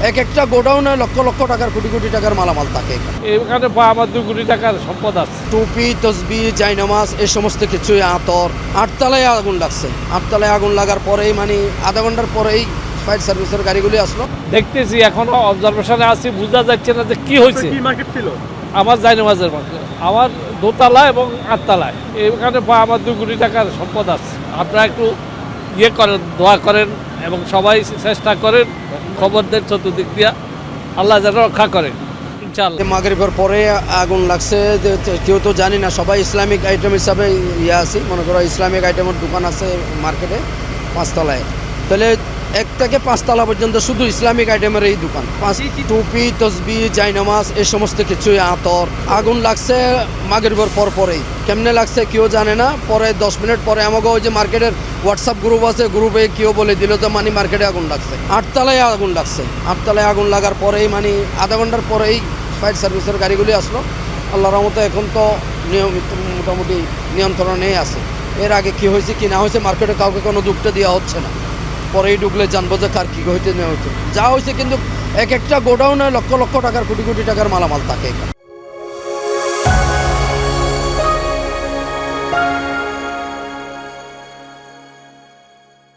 এক একটা গোডাউনে লক্ষ লক্ষ টাকার কোটি কোটি টাকার মালামাল থাকে। এখানে আমার 2 কোটি টাকার সম্পদ আছে। টুপি, তসবি, জায়নামাজ এই সমস্ত কিছুই, আতর। 8তলায় আগুন লাগছে। 8তলায় আগুন লাগার পরেই মানে আধা ঘন্টার পরেই ফায়ার সার্ভিসের গাড়িগুলি আসলো। দেখতেছি এখনো অবজারভেশনে আছি, বোঝা যাচ্ছে না যে কি হয়েছে। কি মার্কেট ছিল? আমার জায়নামাজের মার্কেট, আমার দোতলা এবং 8তলায়। এখানে আমার 2 কোটি টাকার সম্পদ আছে। আপনারা একটু করেন, দোয়া করেন এবং সবাই চেষ্টা করেন, খবর দেন চতুর্দিক দিয়া, আল্লাহ যেন রক্ষা করেন ইনশাআল্লাহ। মাগরিবের পরে আগুন লাগছে, কেউ তো জানি না, সবাই ইসলামিক আইটেম হিসাবে আছে, মনে করো ইসলামিক আইটেমের দোকান আছে মার্কেটে 5তলায়। তাহলে 1 থেকে 5তলা পর্যন্ত শুধু ইসলামিক আইটেমের এই দোকান। টুপি, তসবি, জায়নামাজ এই সমস্ত কিছুই, আতর। আগুন লাগছে মাগরিবের পরেই। কেমনে লাগছে কেউ জানে না। পরে 10 মিনিট পরে আমাকে ওই যে মার্কেটের হোয়াটসঅ্যাপ গ্রুপ আছে, গ্রুপে কেউ বলে দিল যে মানে মার্কেটে আগুন লাগছে। 8তলায় আগুন লাগছে। 8তলায় আগুন লাগার পরেই মানে আধা ঘন্টার পরেই ফায়ার সার্ভিসের গাড়িগুলি আসলো। আল্লাহর রহমতে এখন তো নিয়মিত মোটামুটি নিয়ন্ত্রণেই আছে। এর আগে কি হয়েছে কি না হয়েছে মার্কেটে কাউকে কোনো যুক্তি দেওয়া হচ্ছে না। পরেই ঢুকলে জানবো যে কার কী হইতে নেওয়া হচ্ছে। যা হয়েছে কিন্তু এক একটা গোডাউনে লক্ষ লক্ষ টাকার কোটি কোটি টাকার মালামাল থাকে এখানে।